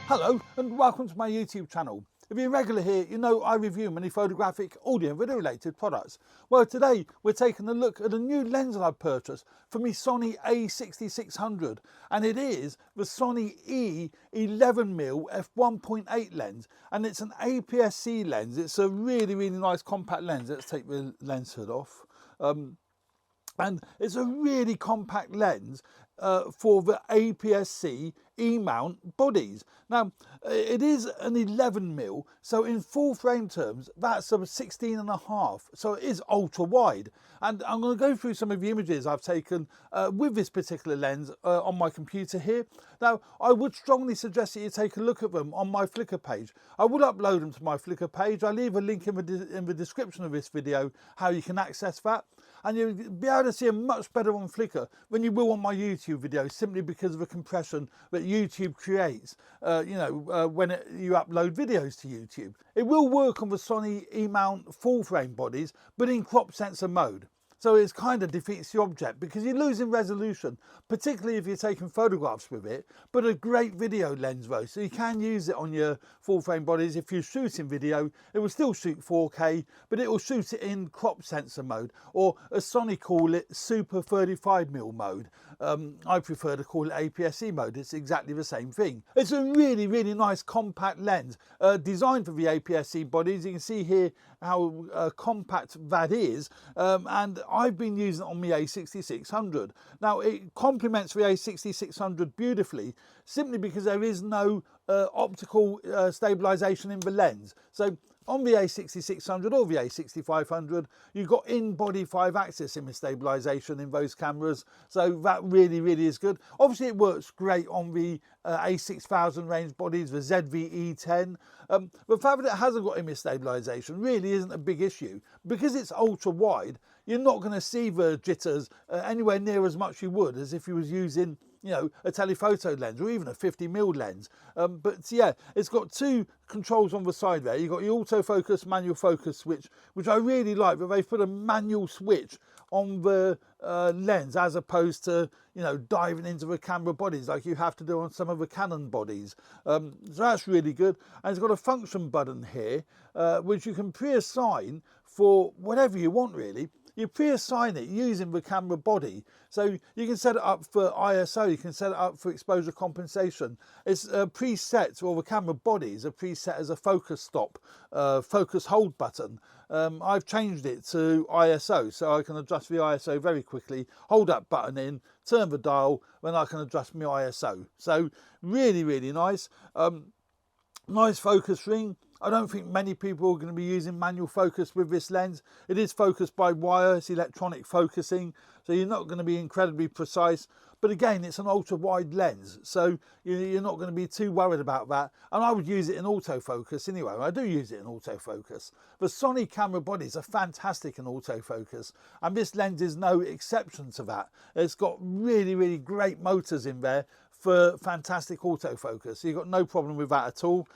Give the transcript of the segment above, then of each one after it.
Hello and welcome to my YouTube channel. If you're regular here, you know I review many photographic, audio and video related products. Well, today we're taking a look at a new lens that I've purchased for my Sony A6600, and it is the Sony E 11mm f1.8 lens, and it's an aps-c lens. It's a really nice compact lens. Let's take the lens hood off. And it's a really compact lens for the aps-c E-mount bodies. Now, it is an 11mm, so in full frame terms, that's a 16.5, so it is ultra wide. And I'm going to go through some of the images I've taken with this particular lens on my computer here. Now, I would strongly suggest that you take a look at them on my Flickr page. I will upload them to my Flickr page. I'll leave a link in the description of this video how you can access that. And you'll be able to see them much better on Flickr than you will on my YouTube videos, simply because of the compression that YouTube creates, when you upload videos to YouTube. It will work on the Sony E-mount full frame bodies, but in crop sensor mode. So it kind of defeats the object because you're losing resolution, particularly if you're taking photographs with it, but a great video lens though, so you can use it on your full frame bodies. If you're shooting video, it will still shoot 4K, but it will shoot it in crop sensor mode, or as Sony call it, super 35mm mode. I prefer to call it aps-c mode. It's exactly the same thing. It's a really nice compact lens designed for the aps-c bodies. You can see here how compact that is, and I've been using it on my A6600. Now, it complements the A6600 beautifully, simply because there is no optical stabilization in the lens. So on the A6600 or the A6500, you've got in-body 5-axis image stabilization in those cameras, so that really is good. Obviously, it works great on the A6000 range bodies, the ZV-E10. The fact that it hasn't got image stabilization really isn't a big issue. Because it's ultra wide, you're not going to see the jitters anywhere near as much you would as if you was using, you know, a telephoto lens or even a 50mm lens. But yeah, it's got two controls on the side there. You've got your autofocus, manual focus switch, which I really like, but they've put a manual switch on the lens as opposed to, you know, diving into the camera bodies like you have to do on some of the Canon bodies. So that's really good. And it's got a function button here, which you can pre-assign for whatever you want really. You pre-assign it using the camera body. So you can set it up for ISO, you can set it up for exposure compensation. It's a preset, or the camera body is a preset as a focus stop, focus hold button. I've changed it to ISO, so I can adjust the ISO very quickly, hold that button in, turn the dial, then I can adjust my ISO. So really nice. Nice focus ring. I don't think many people are going to be using manual focus with this lens. It is focused by wire, it's electronic focusing, so you're not going to be incredibly precise. But again, it's an ultra wide lens, so you're not going to be too worried about that. And I would use it in autofocus anyway. I do use it in autofocus. The Sony camera bodies are fantastic in autofocus, and this lens is no exception to that. It's got really great motors in there for fantastic autofocus. So you've got no problem with that at all.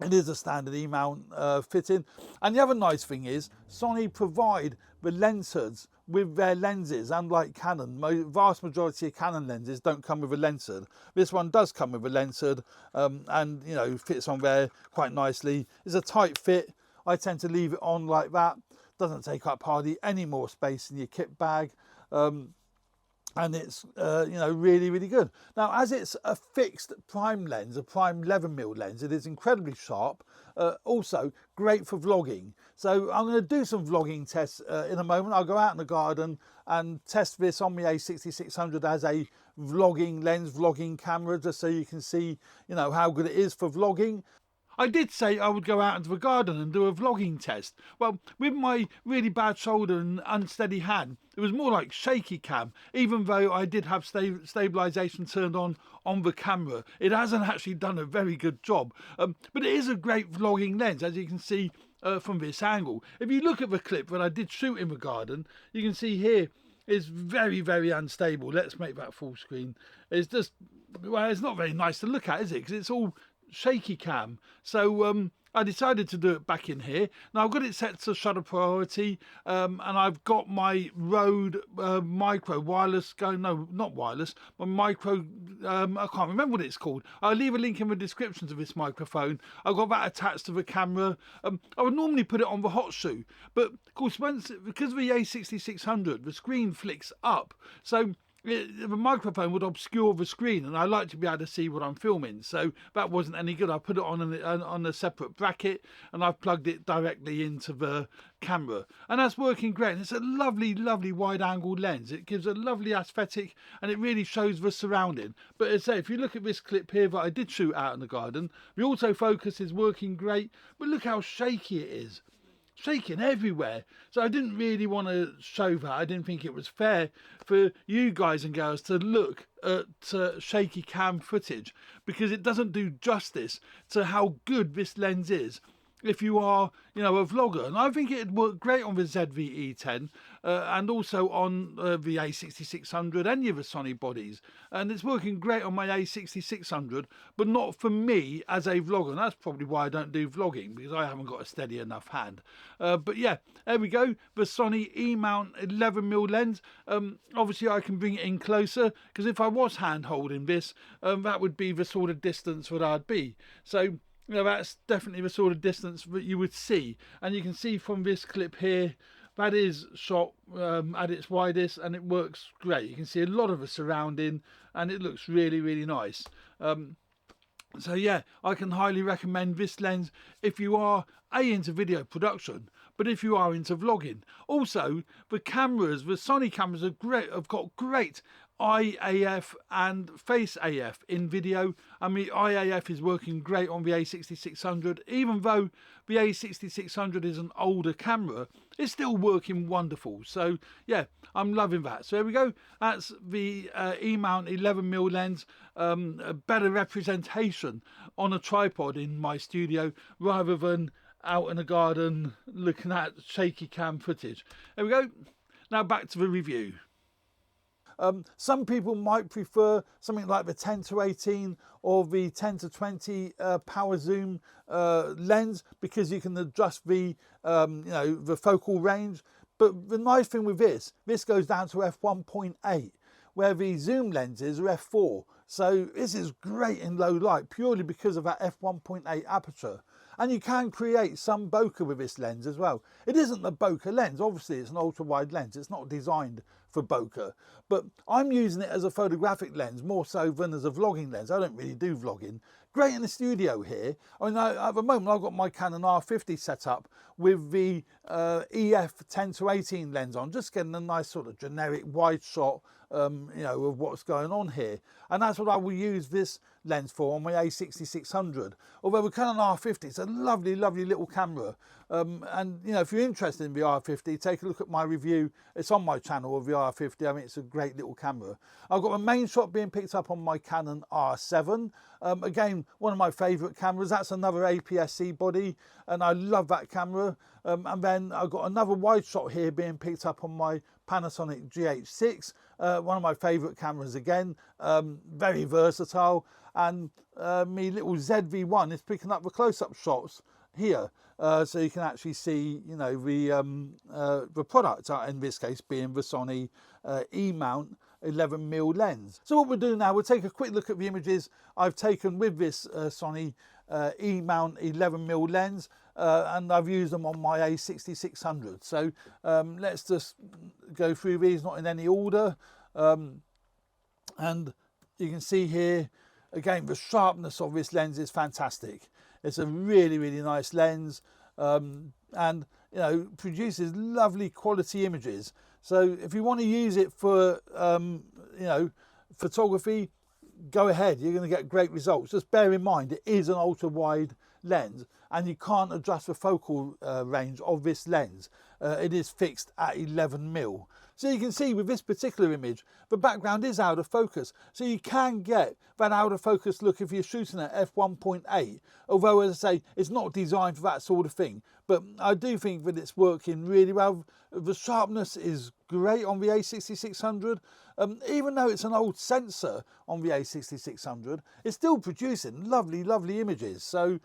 It is a standard E-mount fitting. And the other nice thing is Sony provide the lens hoods with their lenses, unlike Canon. Vast majority of Canon lenses don't come with a lens hood. This one does come with a lens hood, and you know, fits on there quite nicely. It's a tight fit. I tend to leave it on like that. Doesn't take up hardly any more space in your kit bag. And it's really good. Now, as it's a fixed prime lens, a prime 11mm lens, it is incredibly sharp. Also great for vlogging. So I'm going to do some vlogging tests in a moment. I'll go out in the garden and test this on my A6600 as a vlogging lens, vlogging camera, just so you can see, you know, how good it is for vlogging. I did say I would go out into the garden and do a vlogging test. Well, with my really bad shoulder and unsteady hand, it was more like shaky cam, even though I did have stabilization turned on the camera. It hasn't actually done a very good job, but it is a great vlogging lens, as you can see from this angle. If you look at the clip that I did shoot in the garden, you can see here it's very unstable. Let's make that full screen. It's just, well, it's not very nice to look at, is it? Because it's all shaky cam. So I decided to do it back in here. Now I've got it set to shutter priority, and I've got my Rode micro wireless going, no, not wireless, my micro, I can't remember what it's called. I'll leave a link in the description to this microphone. I've got that attached to the camera. I would normally put it on the hot shoe, but of course, because of the A6600, the screen flicks up. So the microphone would obscure the screen, and I like to be able to see what I'm filming, so that wasn't any good. I put it on a separate bracket, and I've plugged it directly into the camera, and that's working great. And it's a lovely wide angle lens. It gives a lovely aesthetic, and it really shows the surrounding. But as I say, if you look at this clip here that I did shoot out in the garden, the autofocus is working great, but look how shaky it is. Shaking everywhere. So I didn't really want to show that. I didn't think it was fair for you guys and girls to look at shaky cam footage, because it doesn't do justice to how good this lens is if you are, you know, a vlogger. And I think it'd work great on the ZV-E10 and also on the A6600, any of the Sony bodies. And it's working great on my A6600, but not for me as a vlogger. And that's probably why I don't do vlogging, because I haven't got a steady enough hand. But yeah, there we go. The Sony E mount 11mm lens. Obviously I can bring it in closer, because if I was hand holding this, that would be the sort of distance that I'd be. So, you know, that's definitely the sort of distance that you would see. And you can see from this clip here, that is shot at its widest, and it works great. You can see a lot of the surrounding, and it looks really nice. So yeah, I can highly recommend this lens if you are into video production, but if you are into vlogging. Also, the cameras, the Sony cameras are great, have got great IAF and Face AF in video. I mean, IAF is working great on the A6600. Even though the A6600 is an older camera, it's still working wonderful. So yeah, I'm loving that. So there we go. That's the E-mount 11mm lens, a better representation on a tripod in my studio rather than out in a garden looking at shaky cam footage. There we go. Now back to the review. Some people might prefer something like the 10-18 or the 10-20 power zoom lens, because you can adjust the you know, the focal range. But the nice thing with this goes down to f1.8, where the zoom lenses are f4. So this is great in low light purely because of that f1.8 aperture. And you can create some bokeh with this lens as well. It isn't the bokeh lens, obviously it's an ultra wide lens, it's not designed for bokeh, but I'm using it as a photographic lens more so than as a vlogging lens. I don't really do vlogging. Great in the studio here. I mean, at the moment I've got my Canon R50 set up with the EF 10-18 lens on, just getting a nice sort of generic wide shot, you know, of what's going on here. And that's what I will use this lens for on my A6600. Although the Canon R50 is a lovely little camera. And you know, if you're interested in the R50, take a look at my review. It's on my channel of the R50. I mean, it's a great little camera. I've got my main shot being picked up on my Canon R7. Again, one of my favourite cameras. That's another aps-c body, and I love that camera. And then I've got another wide shot here being picked up on my Panasonic GH6, one of my favourite cameras again, very versatile. And my little ZV-1 is picking up the close-up shots here, so you can actually see, you know, the product, in this case being the Sony E-mount 11mm lens. So what we'll do now, we'll take a quick look at the images I've taken with this Sony E-mount 11mm lens, and I've used them on my A6600. So let's just go through these, not in any order. And you can see here, again, the sharpness of this lens is fantastic. It's a really nice lens, and you know, produces lovely quality images. So if you want to use it for you know, photography, go ahead, you're going to get great results. Just bear in mind it is an ultra wide lens, and you can't adjust the focal range of this lens. It is fixed at 11mm. So you can see with this particular image, the background is out of focus. So you can get that out of focus look if you're shooting at f1.8. Although, as I say, it's not designed for that sort of thing. But I do think that it's working really well. The sharpness is great on the A6600. Even though it's an old sensor on the A6600, it's still producing lovely images. So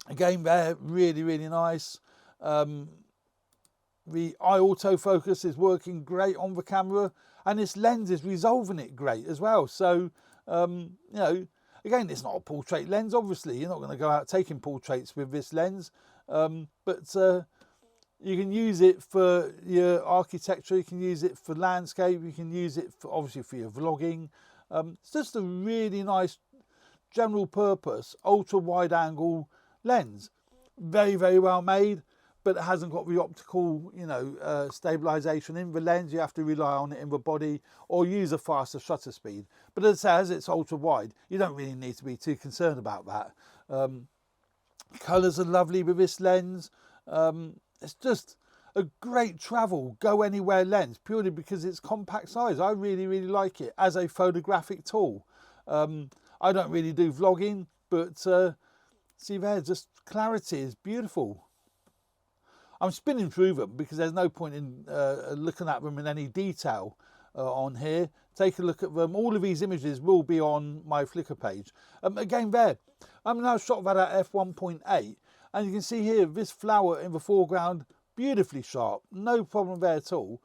Again, they're really, really nice. The eye autofocus is working great on the camera, and this lens is resolving it great as well. So, you know, again, it's not a portrait lens, obviously. You're not going to go out taking portraits with this lens, but you can use it for your architecture, you can use it for landscape, you can use it for, obviously, for your vlogging. It's just a really nice general purpose ultra wide angle lens. Very, very well made, but it hasn't got the optical, you know, stabilization in the lens. You have to rely on it in the body or use a faster shutter speed. But as it says, it's ultra wide. You don't really need to be too concerned about that. Colours are lovely with this lens. It's just a great travel, go anywhere lens, purely because it's compact size. I really, really like it as a photographic tool. I don't really do vlogging, but see there, just clarity is beautiful. I'm spinning through them because there's no point in looking at them in any detail on here. Take a look at them. All of these images will be on my Flickr page. Again there, I'm now shot that at f1.8, and you can see here this flower in the foreground, beautifully sharp, no problem there at all.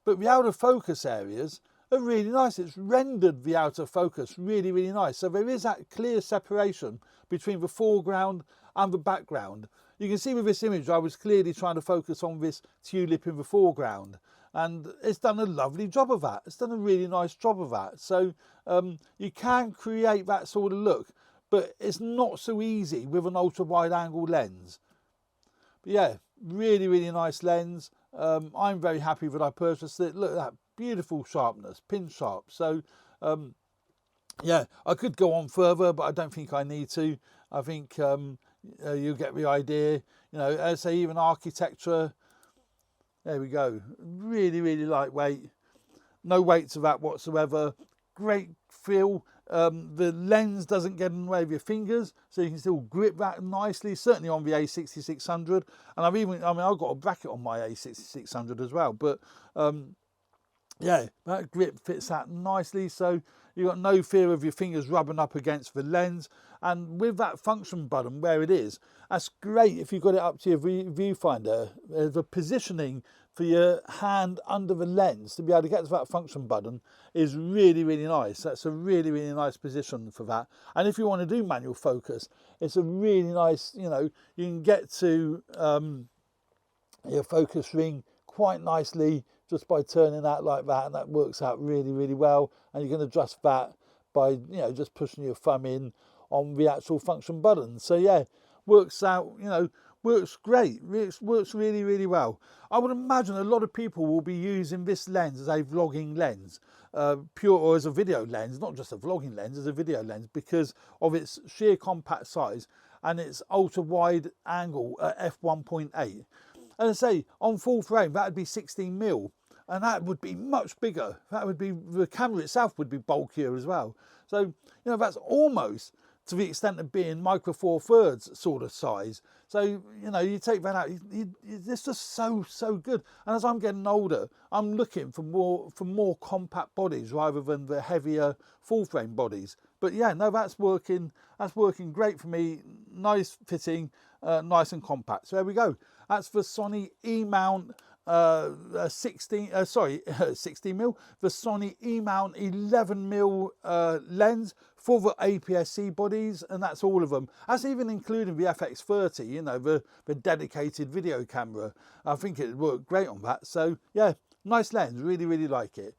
But the out of focus areas are really nice. It's rendered the out of focus really, really nice. So there is that clear separation between the foreground and the background. You can see with this image, I was clearly trying to focus on this tulip in the foreground, and it's done a lovely job of that. It's done a really nice job of that. So you can create that sort of look, but it's not so easy with an ultra wide angle lens. But yeah, really, really nice lens. I'm very happy that I purchased it. Look at that beautiful sharpness, pin sharp. So yeah, I could go on further, but I don't think I need to. I think you get the idea. You know, as I say, even architecture, there we go. Really, really lightweight. No weight to that whatsoever. Great feel. The lens doesn't get in the way of your fingers, so you can still grip that nicely, certainly on the A6600. And I've got a bracket on my A6600 as well, but yeah, that grip fits that nicely, so you've got no fear of your fingers rubbing up against the lens. And with that function button where it is, that's great if you've got it up to your viewfinder. The positioning for your hand under the lens to be able to get to that function button is really, really nice. That's a really, really nice position for that. And if you want to do manual focus, it's a really nice, you know, you can get to your focus ring quite nicely just by turning that like that, and that works out really, really well. And you can adjust that by, you know, just pushing your thumb in on the actual function button. So yeah, works out, you know, works great. Works really, really well. I would imagine a lot of people will be using this lens as a vlogging lens, pure, or as a video lens, not just a vlogging lens, as a video lens, because of its sheer compact size and its ultra wide angle at f1.8. As I say, on full frame, that would be 16mm, and that would be much bigger. That would be, the camera itself would be bulkier as well. So, you know, that's almost to the extent of being micro four thirds sort of size. So, you know, you take that out, it's just so good. And as I'm getting older, I'm looking for more compact bodies rather than the heavier full frame bodies. But yeah, no, that's working great for me. Nice fitting, nice and compact. So there we go. That's the Sony E mount 16mm, the Sony E mount 11mm lens for the aps-c bodies, and that's all of them. That's even including the FX30, you know, the dedicated video camera. I think it worked great on that. So yeah, nice lens, really, really like it.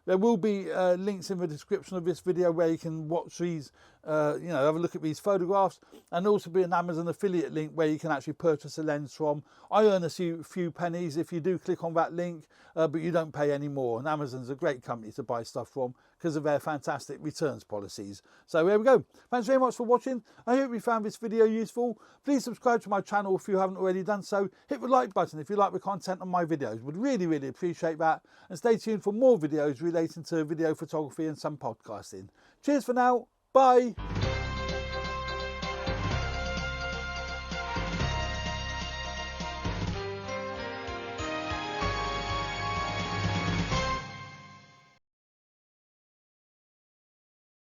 There will be links in the description of this video where you can watch these, you know, have a look at these photographs, and also be an Amazon affiliate link where you can actually purchase a lens from. I earn a few pennies if you do click on that link, but you don't pay any more. And Amazon's a great company to buy stuff from because of their fantastic returns policies. So there we go. Thanks very much for watching. I hope you found this video useful. Please subscribe to my channel if you haven't already done so. Hit the like button if you like the content on my videos. Would really, really appreciate that. And stay tuned for more videos relating to video photography and some podcasting. Cheers for now. Bye.